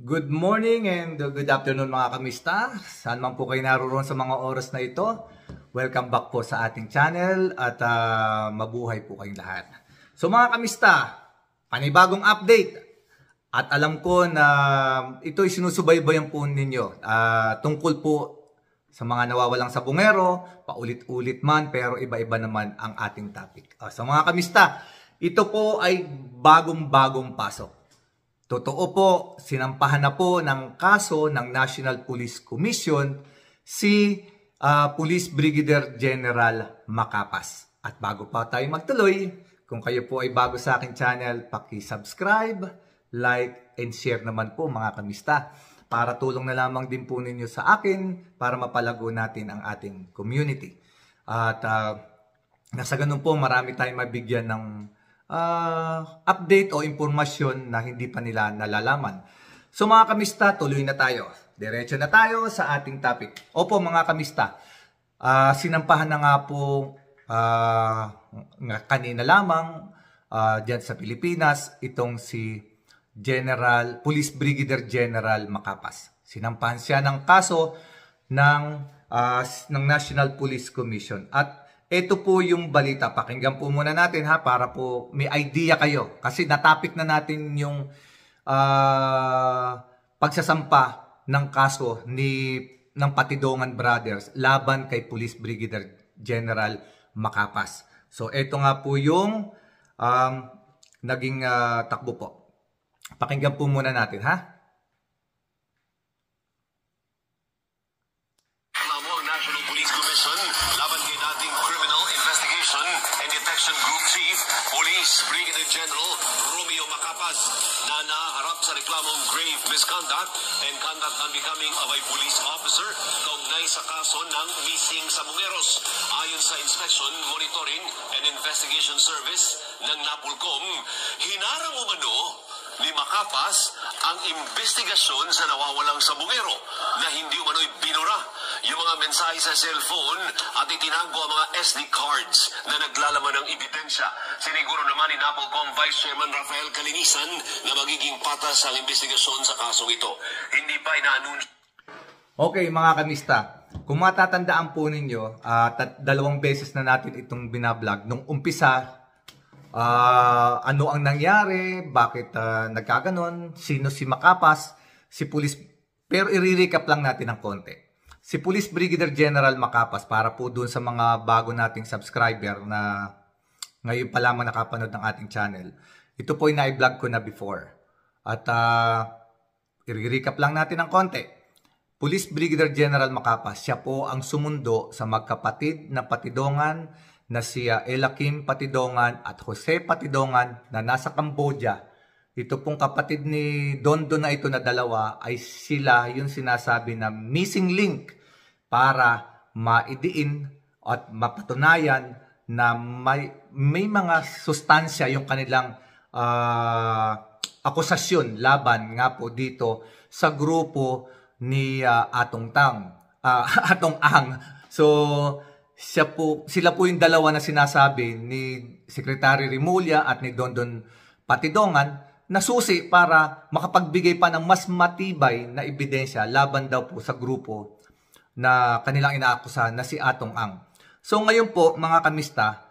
Good morning and good afternoon mga kamista. Saan man po kayo naroon sa mga oras na ito. Welcome back po sa ating channel at mabuhay po kayong lahat. So mga kamista, panibagong update. At alam ko na ito ay sinusubaybayan po ninyo tungkol po sa mga nawawalang sabungero, paulit-ulit man pero iba-iba naman ang ating topic. So mga kamista, ito po ay bagong-bagong pasok. Totoo po, sinampahan na po ng kaso ng National Police Commission si Police Brigadier General Macapas. At bago pa tayo magtuloy, kung kayo po ay bago sa aking channel, paki-subscribe, like, and share naman po mga kamista. Para tulong na lamang din po ninyo sa akin para mapalago natin ang ating community. At nasa ganun po, marami tayong mabigyan ng update o impormasyon na hindi pa nila nalalaman. So mga kamista, tuloy na tayo. Diretso na tayo sa ating topic. Opo mga kamista, sinampahan na nga po kanina lamang dyan sa Pilipinas itong si Police Brigadier General Macapas. Sinampahan siya ng kaso ng National Police Commission. At ito po yung balita. Pakinggan po muna natin ha para po may idea kayo. Kasi natapik na natin yung pagsasampa ng kaso ng Patidongan Brothers laban kay Police Brigadier General Macapas. So ito nga po yung naging takbo po. Pakinggan po muna natin ha. Brigadier General Romeo Macapas na naharap sa reklamong grave misconduct and conduct unbecoming of a police officer kaugnay sa kaso ng missing sabungeros. Ayon sa Inspection, Monitoring and Investigation Service ng NAPOLCOM, hinarang umano ni Macapas ang investigasyon sa nawawalang sabungero na hindi umano'y binura yung mga mensahe sa cellphone at itinago ang mga SD cards na naglalaman ng ebidensya. Siniguro naman ni NAPOLCOM Vice Chairman Rafael Calinisan na magiging patas ang investigasyon sa kasong ito. Hindi pa inaanunsyo. Okay mga kamista, kung matatandaan po ninyo, dalawang beses na natin itong binablog. Nung umpisa, ano ang nangyari, bakit nagkaganon, sino si Macapas, si Police, pero i-recap lang natin ng konti. Si Police Brigadier General Macapas, para po dun sa mga bago nating subscriber na ngayon pa lamang nakapanood ng ating channel, ito po ay na-vlog ko na before. At i-recap lang natin ng konti. Police Brigadier General Macapas, siya po ang sumundo sa magkapatid na Patidongan na si Ella Kim Patidongan at Jose Patidongan na nasa Cambodia. Ito pong kapatid ni Dondon na ito na dalawa ay sila yung sinasabi na missing link para maidiin at mapatunayan na may mga sustansya yung kanilang akusasyon laban nga po dito sa grupo ni Atong Ang. So sila po yung dalawa na sinasabi ni Secretary Remulla at ni Dondon Patidongan na susi para makapagbigay pa ng mas matibay na ebidensya laban daw po sa grupo na kanilang inaakusahan na si Atong Ang. So ngayon po mga kamista,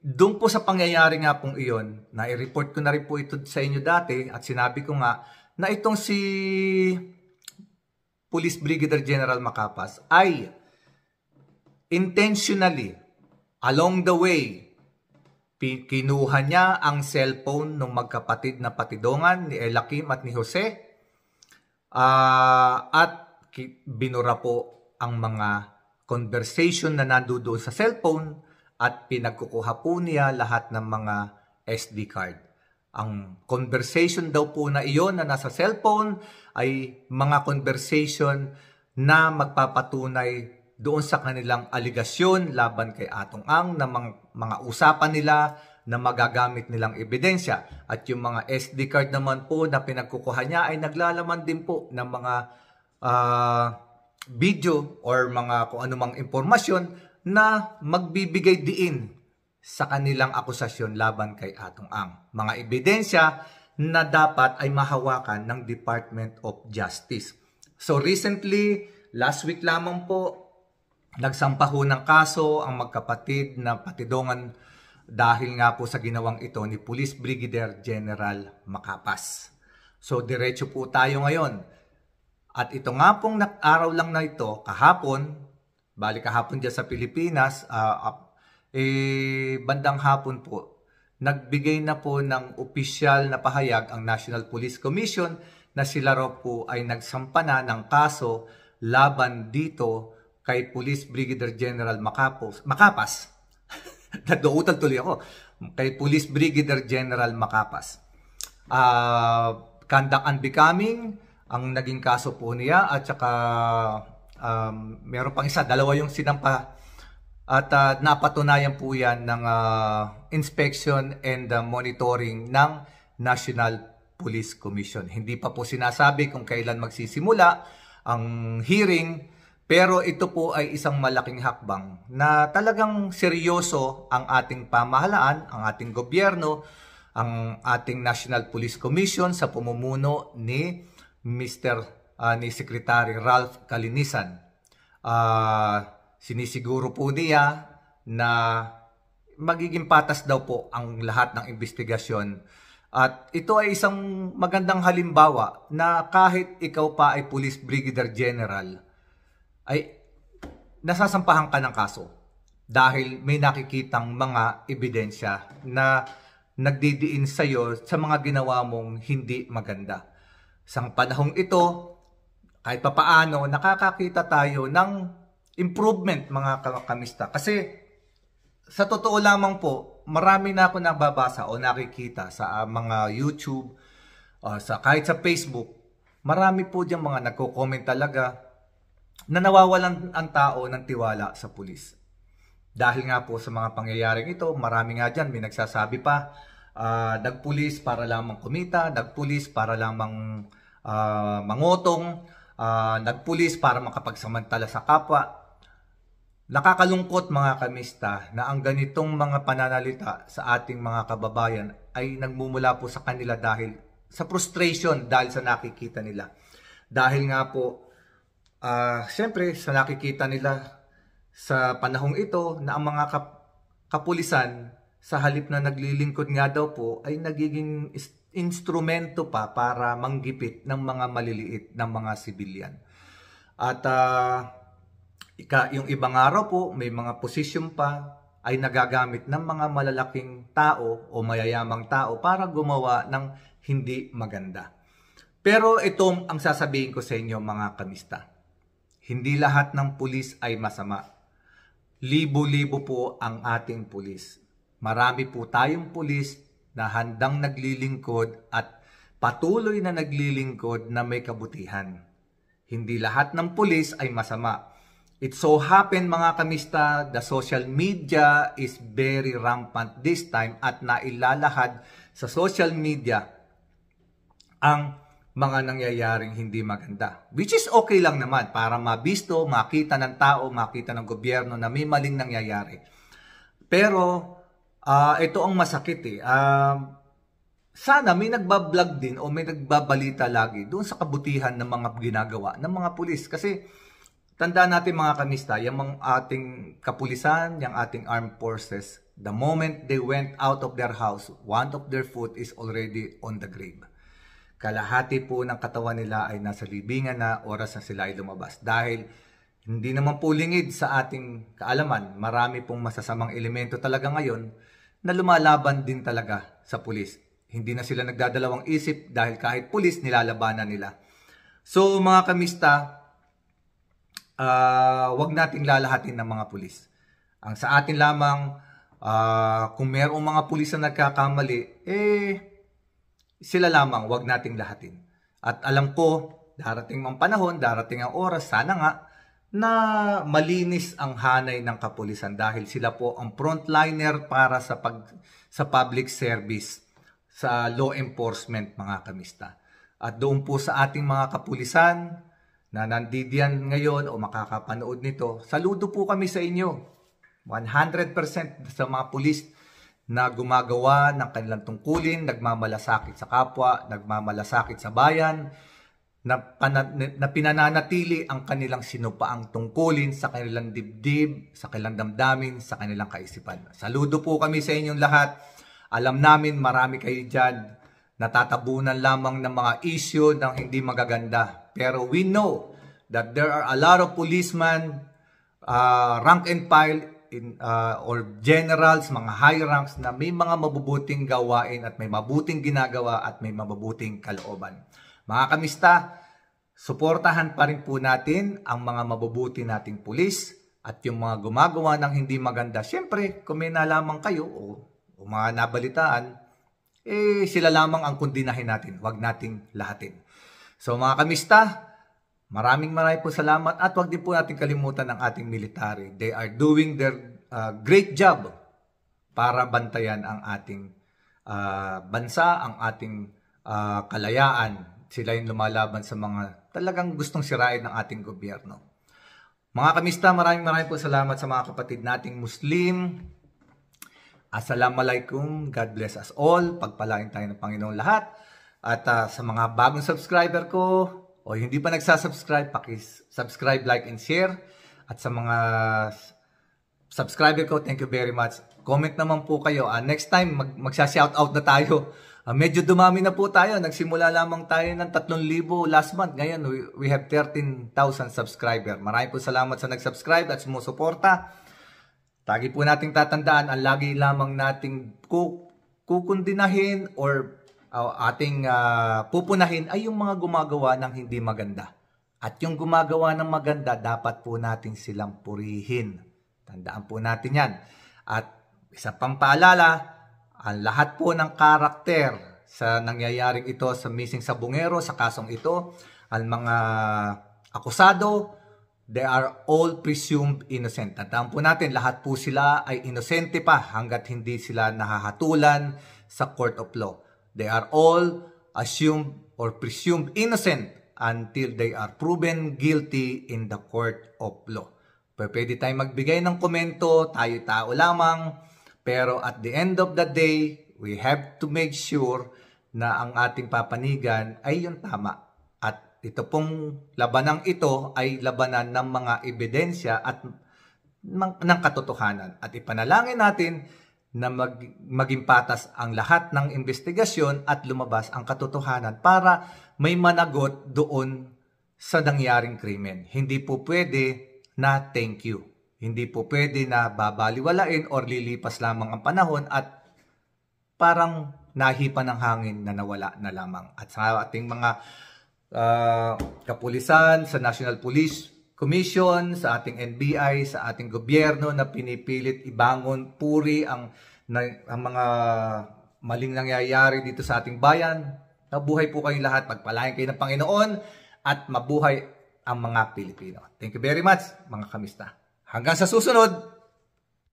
doon po sa pangyayari nga pong iyon, na i-report ko na rin po ito sa inyo dati at sinabi ko nga na itong si Police Brigadier General Macapas ay intentionally, along the way, kinuha niya ang cellphone ng magkapatid na Patidongan ni Ella Kim at ni Jose at binura po ang mga conversation na nandoon sa cellphone at pinagkukuha po niya lahat ng mga SD card. Ang conversation daw po na iyon na nasa cellphone ay mga conversation na magpapatunay doon sa kanilang aligasyon laban kay Atong Ang na mga usapan nila na magagamit nilang ebidensya. At yung mga SD card naman po na pinagkukuha niya ay naglalaman din po ng mga video or mga kung anumang impormasyon na magbibigay diin sa kanilang akusasyon laban kay Atong Ang. Mga ebidensya na dapat ay mahawakan ng Department of Justice. So recently, last week lamang po, nagsampa ho ng kaso ang magkapatid na Patidongan dahil nga po sa ginawang ito ni Police Brigadier General Macapas. So diretso po tayo ngayon. At ito nga pong araw lang na ito, kahapon, balik kahapon dyan sa Pilipinas, bandang hapon po, nagbigay na po ng opisyal na pahayag ang National Police Commission na sila raw po ay nagsampa na ng kaso laban dito kay Police Brigadier General Macapas. Naduutan tuloy ako. Kay Police Brigadier General Macapas. Conduct Unbecoming ang naging kaso po niya at saka meron pang isa, dalawa yung sinampa at napatunayan po yan ng inspection and monitoring ng National Police Commission. Hindi pa po sinasabi kung kailan magsisimula ang hearing. Pero ito po ay isang malaking hakbang na talagang seryoso ang ating pamahalaan, ang ating gobyerno, ang ating National Police Commission sa pamumuno ni ni Secretary Ralph Calinisan. Sinisiguro po niya na magiging patas daw po ang lahat ng investigasyon. At ito ay isang magandang halimbawa na kahit ikaw pa ay Police Brigadier General, ay nasasampahan ka ng kaso dahil may nakikitang mga ebidensya na nagdidiin sa iyo sa mga ginawa mong hindi maganda. Sa panahong ito, kahit papaano, nakakakita tayo ng improvement mga kamista. Kasi sa totoo lamang po, marami na ako nababasa o nakikita sa mga YouTube, kahit sa Facebook, marami po diyang mga nagko-comment talaga na nawawalan ang tao ng tiwala sa pulis. Dahil nga po sa mga pangyayaring ito, marami nga dyan, may nagsasabi pa, nagpulis para lamang kumita, nagpulis para lamang mangotong, nagpulis para makapagsamantala sa kapwa. Nakakalungkot mga kamista na ang ganitong mga pananalita sa ating mga kababayan ay nagmumula po sa kanila dahil sa frustration dahil sa nakikita nila. Dahil nga po, siyempre, sa nakikita nila sa panahong ito na ang mga kapulisan sa halip na naglilingkod nga daw po ay nagiging instrumento pa para manggipit ng mga maliliit ng mga sibilyan. At yung ibang araw po, may mga posisyon pa ay nagagamit ng mga malalaking tao o mayayamang tao para gumawa ng hindi maganda. Pero ito ang sasabihin ko sa inyo mga kamista. Hindi lahat ng pulis ay masama. Libo-libo po ang ating pulis. Marami po tayong pulis na handang naglilingkod at patuloy na naglilingkod na may kabutihan. Hindi lahat ng pulis ay masama. It so happen mga kamista, the social media is very rampant this time at nailalahad sa social media ang mga nangyayaring hindi maganda. Which is okay lang naman para mabisto, makita ng tao, makita ng gobyerno na may maling nangyayari. Pero ito ang masakit . Sana may nagbablog din o may nagbabalita lagi doon sa kabutihan ng mga ginagawa ng mga pulis. Kasi tandaan natin mga kamista, yung mga ating kapulisan, yung ating armed forces, the moment they went out of their house, one of their foot is already on the grave. Kalahati po ng katawan nila ay nasa libingan na oras na sila ay lumabas. Dahil hindi naman po lingid sa ating kaalaman, marami pong masasamang elemento talaga ngayon na lumalaban din talaga sa pulis. Hindi na sila nagdadalawang isip dahil kahit pulis nilalabanan nila. So mga kamista, wag nating lalahatin ng mga pulis. Ang sa atin lamang, kung mayroong mga pulis na nagkakamali, sila lamang, wag nating lahatin. At alam ko, darating ang panahon, darating ang oras, sana nga, na malinis ang hanay ng kapulisan dahil sila po ang frontliner para sa public service, sa law enforcement mga kamista. At doon po sa ating mga kapulisan na nandidiyan ngayon o makakapanood nito, saludo po kami sa inyo. 100% sa mga pulis na gumagawa ng kanilang tungkulin, nagmamalasakit sa kapwa, nagmamalasakit sa bayan, na pinananatili ang kanilang sinupaang tungkulin sa kanilang dibdib, sa kanilang damdamin, sa kanilang kaisipan. Saludo po kami sa inyong lahat. Alam namin marami kayo dyan natatabunan lamang ng mga issue ng hindi magaganda. Pero we know that there are a lot of policemen, rank and file, or generals, mga high ranks na may mga mabubuting gawain at may mabuting ginagawa at may mabubuting kalooban. Mga kamista, suportahan pa rin po natin ang mga mabubuti nating pulis at yung mga gumagawa ng hindi maganda. Siyempre, kung may nalaman kayo o mga nabalitaan, sila lamang ang kundinahin natin. Huwag nating lahatin. So mga kamista, maraming po salamat at huwag din po natin kalimutan ang ating military. They are doing their great job para bantayan ang ating bansa, ang ating kalayaan. Sila yung lumalaban sa mga talagang gustong sirain ng ating gobyerno. Mga kamista, maraming po salamat sa mga kapatid nating Muslim. Assalamualaikum, God bless us all. Pagpalain tayo ng Panginoon lahat. At sa mga bagong subscriber ko, o hindi pa nagsasubscribe, subscribe, like, and share. At sa mga subscriber ko, thank you very much. Comment naman po kayo. Next time, magsha-shoutout na tayo. Medyo dumami na po tayo. Nagsimula lamang tayo ng 3,000 last month. Ngayon, we have 13,000 subscriber. Maraming po salamat sa nag-subscribe at sumusuporta. Lagi po nating tatandaan, ang lagi lamang nating kukundinahin or ating pupunahin ay yung mga gumagawa ng hindi maganda. At yung gumagawa ng maganda, dapat po natin silang purihin. Tandaan po natin yan. At isa pang paalala, ang lahat po ng karakter sa nangyayaring ito sa missing sa Bungero, sa kasong ito, ang mga akusado, they are all presumed innocent. Tandaan po natin, lahat po sila ay inosente pa hanggat hindi sila nahahatulan sa court of law. They are all assumed or presumed innocent until they are proven guilty in the court of law. Pwede tayong magbigay ng komento, tayo-tao lamang, pero at the end of the day, we have to make sure na ang ating papanigan ay yung tama. At ito pong labanang ito ay labanan ng mga ebidensya at ng katotohanan. At ipanalangin natin na maging patas ang lahat ng investigasyon at lumabas ang katotohanan para may managot doon sa nangyaring krimen. Hindi po pwede na thank you. Hindi po pwede na babaliwalain or lilipas lamang ang panahon at parang nahipa ng hangin na nawala na lamang. At sa ating mga kapulisan, sa National Police Commission, sa ating NBI, sa ating gobyerno na pinipilit ibangon, puri ang mga maling nangyayari dito sa ating bayan. Mabuhay po kayong lahat, pagpalain kayo ng Panginoon at mabuhay ang mga Pilipino. Thank you very much mga kamista. Hanggang sa susunod!